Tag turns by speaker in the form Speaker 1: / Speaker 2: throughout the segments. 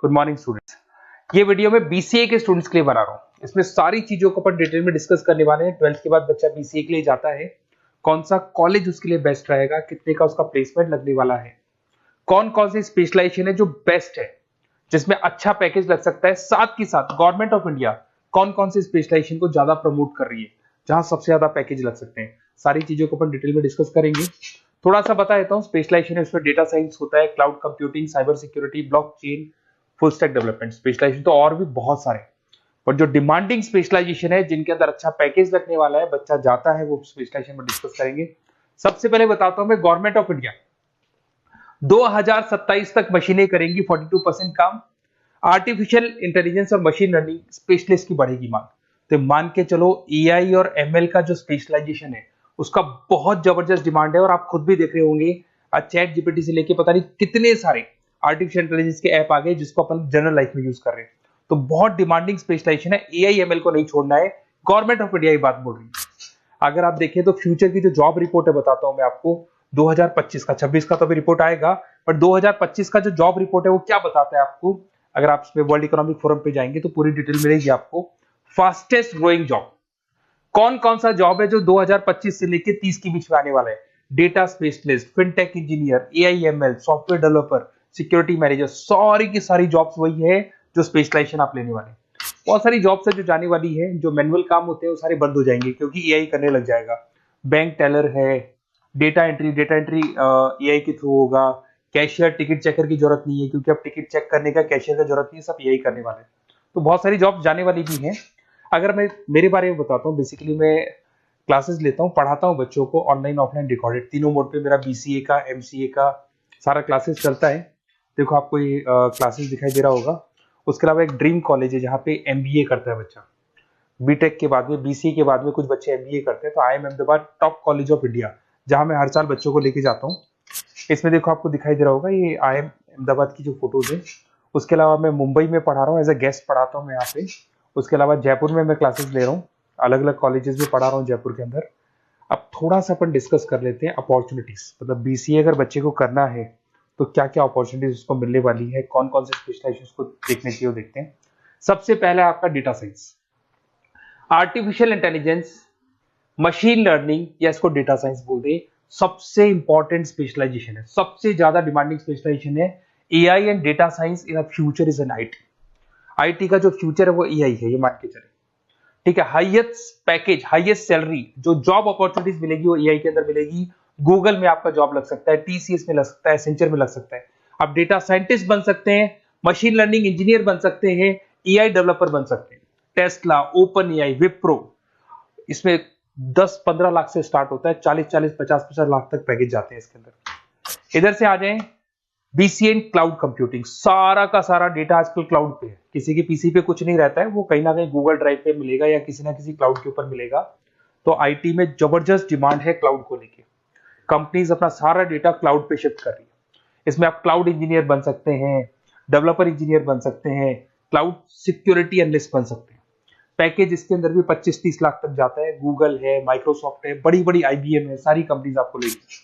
Speaker 1: Good morning students. ये video मैं BCA के स्टूडेंट्स के लिए बना रहा हूँ। इसमें सारी चीजों को अपन डिटेल में डिस्कस करने वाले हैं। 12th के बाद बच्चा बीसीए के लिए जाता है, कौन सा कॉलेज उसके लिए बेस्ट रहेगा, कितने का उसका प्लेसमेंट लगने वाला है, कौन कौन सी स्पेशलाइजेशन है जो बेस्ट है, जिसमें अच्छा पैकेज लग सकता है, साथ ही साथ गवर्नमेंट ऑफ इंडिया कौन कौन सी स्पेशलाइजेशन को ज्यादा प्रमोट कर रही है, जहां सबसे ज्यादा पैकेज लग सकते हैं। सारी चीजों को अपन डिटेल में डिस्कस करेंगे। थोड़ा सा बता देता हूँ, स्पेशलाइजेशन है उसमें डेटा साइंस होता है, cloud computing, cyber security, blockchain, full stack development. Specialisation तो और भी बहुत सारे, पर जो डिमांडिंग स्पेशलाइजेशन है जिनके अंदर अच्छा पैकेज लगने वाला है, बच्चा जाता है, वो स्पेशलाइजेशन में डिस्कस करेंगे। सबसे पहले बताता हूं मैं, गवर्नमेंट ऑफ इंडिया 2027 तक मशीनें करेंगी 42% काम। आर्टिफिशियल इंटेलिजेंस और मशीन लर्निंग स्पेशलिस्ट की बढ़ेगी मांग। तो मान के चलो एआई और एमएल का जो स्पेशलाइजेशन है उसका बहुत जबरदस्त डिमांड है। और आप खुद भी देख रहे होंगे, आज चैट जीपीटी से लेके पता नहीं कितने सारे आर्टिफिशियल इंटेलिजेंस के ऐप आ गए जिसको अपन जनरल लाइफ में यूज कर रहे हैं। तो बहुत डिमांडिंग स्पेशलाइजेशन है, एआई एमएल को नहीं छोड़ना है। गवर्नमेंट ऑफ इंडिया ये बात बोल रही है। अगर आप देखें तो फ्यूचर की जो जॉब रिपोर्ट है, बताता हूं मैं आपको 2025 का, 26 का तो अभी रिपोर्ट आएगा, पर 2025 का जो जॉब रिपोर्ट है वो क्या बताता है आपको। अगर आप इसमें वर्ल्ड इकोनॉमिक फोरम पे जाएंगे तो पूरी डिटेल मिलेगी आपको। फास्टेस्ट ग्रोइंग जॉब कौन कौन सा जॉब है जो 2025 से लेके 30 के बीच में आने वाला है। Data specialist, fintech engineer, AIML, software developer, security manager, सारी की सारी जॉब्स वही है जो स्पेशलाइजेशन आप लेने वाले हैं। बहुत सारी जॉब्स है जो जाने वाली है, जो मैनुअल काम होते हैं वो सारे बंद हो जाएंगे क्योंकि एआई करने लग जाएगा। बैंक टेलर है, डेटा एंट्री एआई के थ्रू होगा। कैशियर, टिकट चेकर की जरूरत नहीं है क्योंकि अब टिकट चेक करने का कैशियर का जरूरत नहीं है, सब एआई करने वाले हैं। तो बहुत सारी जॉब जाने वाली भी हैं। अगर मैं मेरे बारे में बताता हूँ, बेसिकली मैं क्लासेस लेता हूँ, पढ़ाता हूँ बच्चों को, ऑनलाइन ऑफलाइन रिकॉर्डेड, तीनों मोड पे मेरा बीसीए का, एमसीए का सारा क्लासेस चलता है। देखो आपको ये क्लासेस दिखाई दे रहा होगा। उसके अलावा एक ड्रीम कॉलेज है जहाँ पे एमबीए करता है बच्चा। बीटेक के बाद में, बीसीए के बाद में कुछ बच्चे एमबीए करते हैं। तो IIM Ahmedabad top college of India, जहां मैं हर साल बच्चों को लेके जाता हूँ। इसमें देखो आपको दिखाई दे रहा होगा ये IIM अहमदाबाद की जो फोटोज है। उसके अलावा मैं मुंबई में पढ़ा रहा हूँ, एज ए गेस्ट पढ़ाता हूँ मैं यहाँ पे। उसके अलावा जयपुर में मैं क्लासेस ले रहा हूँ, अलग अलग कॉलेजेस में पढ़ा रहा हूँ जयपुर के अंदर। अब थोड़ा सा अपन डिस्कस कर लेते हैं अपॉर्चुनिटीज, मतलब बीसीए अगर बच्चे को करना है तो क्या क्या अपॉर्चुनिटीज उसको मिलने वाली है, कौन कौन से स्पेशलाइजेशन उसको देखने चाहिए, वो देखते हैं। सबसे पहले आपका data science, artificial intelligence, machine learning, या इसको डेटा साइंस बोलते हैं, सबसे इंपॉर्टेंट स्पेशलाइजेशन है, सबसे ज्यादा डिमांडिंग स्पेशलाइजेशन है। AI and data science in future is an IT. IT का जो फ्यूचर है वो एआई है, ये मान के चले। ठीक है, हाईएस्ट पैकेज, हाईएस्ट सैलरी, जो जॉब अपॉर्चुनिटीज मिलेगी वो एआई के अंदर मिलेगी। गूगल में आपका जॉब लग सकता है, टीसीएस में लग सकता है, एसेंचर में लग सकता है। आप डेटा साइंटिस्ट बन सकते हैं, मशीन लर्निंग इंजीनियर बन सकते हैं, एआई डेवलपर बन सकते हैं। टेस्ला, ओपन एआई, विप्रो, इसमें 10-15 लाख से स्टार्ट होता है, 40-40, 50-50 लाख तक पैकेज जाते हैं इसके अंदर। इधर से आ जाएं, बीसीए इन क्लाउड कंप्यूटिंग, सारा का सारा डेटा आजकल क्लाउड पे है, किसी के पीसी पे कुछ नहीं रहता है, वो कहीं ना कहीं गूगल ड्राइव पे मिलेगा या किसी ना किसी क्लाउड के ऊपर मिलेगा। तो आईटी में जबरदस्त डिमांड है क्लाउड को लेके। कंपनीज अपना सारा डेटा क्लाउड पे शिफ्ट कर रही है। इसमें आप क्लाउड इंजीनियर बन सकते हैं, डेवलपर इंजीनियर बन सकते हैं, क्लाउड सिक्योरिटी एनालिस्ट बन सकते हैं। पैकेज इसके अंदर भी 25-30 लाख तक जाता है। गूगल है, माइक्रोसॉफ्ट है, बड़ी बड़ी आईबीएम है, सारी कंपनीज आपको लेगी।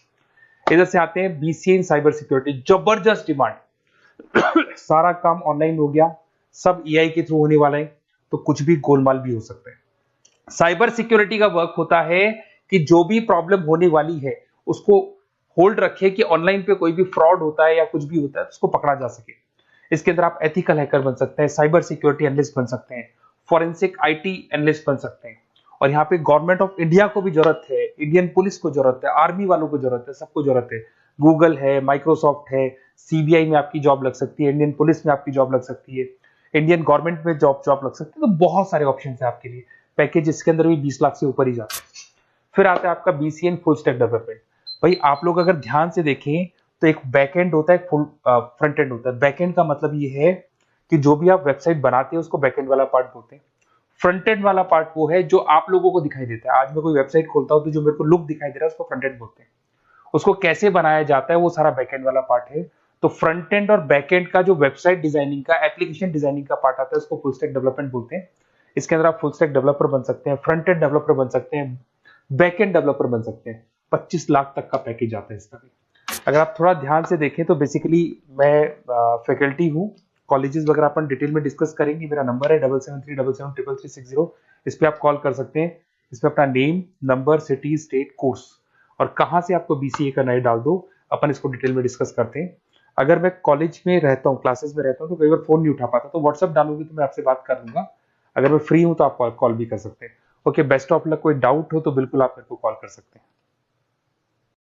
Speaker 1: इधर से आते हैं बीसीए इन साइबर सिक्योरिटी, जबरदस्त डिमांड। सारा काम ऑनलाइन हो गया, सब एआई के थ्रू होने वाला है, तो कुछ भी गोलमाल भी हो सकता है। साइबर सिक्योरिटी का वर्क होता है कि जो भी प्रॉब्लम होने वाली है उसको होल्ड रखे कि ऑनलाइन पे कोई भी फ्रॉड होता है या कुछ भी होता है तो उसको पकड़ा जा सके। इसके अंदर आप एथिकल हैकर बन सकते हैं, साइबर सिक्योरिटी एनालिस्ट बन सकते हैं, फॉरेंसिक आईटी एनालिस्ट बन सकते हैं। और यहाँ पे गवर्नमेंट ऑफ इंडिया को भी जरूरत है, इंडियन पुलिस को जरूरत है, आर्मी वालों को जरूरत है, सबको जरूरत है। गूगल है, माइक्रोसॉफ्ट है, सीबीआई में आपकी जॉब लग सकती है, इंडियन पुलिस में आपकी जॉब लग सकती है, इंडियन गवर्नमेंट में जॉब लग सकती है। तो बहुत सारे ऑप्शन है आपके लिए। पैकेज इसके अंदर भी 20 लाख से ऊपर ही जाता है। फिर आता है आपका BCA in full stack development. भाई आप लोग अगर ध्यान से देखें तो एक बैकएंड होता है, फुल फ्रंट एंड होता है। बैकएंड का मतलब ये है कि जो भी आप वेबसाइट बनाते हैं उसको बैकएंड वाला पार्ट बोलते हैं। फ्रंट एंड वाला पार्ट वो है जो आप लोगों को दिखाई देता है। आज मैं कोई वेबसाइट खोलता हूं तो जो मेरे को लुक दिखाई दे रहा है उसको फ्रंट एंड बोलते हैं। उसको कैसे बनाया जाता है वो सारा बैकएंड वाला पार्ट है। तो फ्रंट एंड और बैकएंड का जो वेबसाइट डिजाइनिंग का, एप्लीकेशन डिजाइनिंग का पार्ट आता है उसको फुल स्टैक डेवलपमेंट बोलते हैं। इसके अंदर आप फुल स्टैक डेवलपर बन सकते हैं, फ्रंट एंड डेवलपर बन सकते हैं, बैकएंड डेवलपर बन सकते हैं। 25 लाख तक का पैकेज आता है इसका भी। अगर आप थोड़ा ध्यान से देखें तो बेसिकली मैं फैकल्टी हूँ कॉलेजेस वगैरह अपन डिटेल में डिस्कस करेंगे। मेरा नंबर है 7737773360। इस पे आप कॉल कर सकते हैं। इसमें अपना name, number, city, state, course और कहाँ से आपको बीसीए करना है डाल दो, अपन इसको डिटेल में डिस्कस करते हैं। अगर मैं कॉलेज में रहता हूँ, क्लासेस में रहता हूँ, तो कई बार फोन नहीं उठा पाता, तो व्हाट्सअप डालूंगी तो मैं आपसे बात कर लूंगा। अगर मैं फ्री हूँ तो आप कॉल भी कर सकते हैं। Okay, best of luck. कोई डाउट हो तो बिल्कुल आप मेरे को कॉल कर सकते हैं।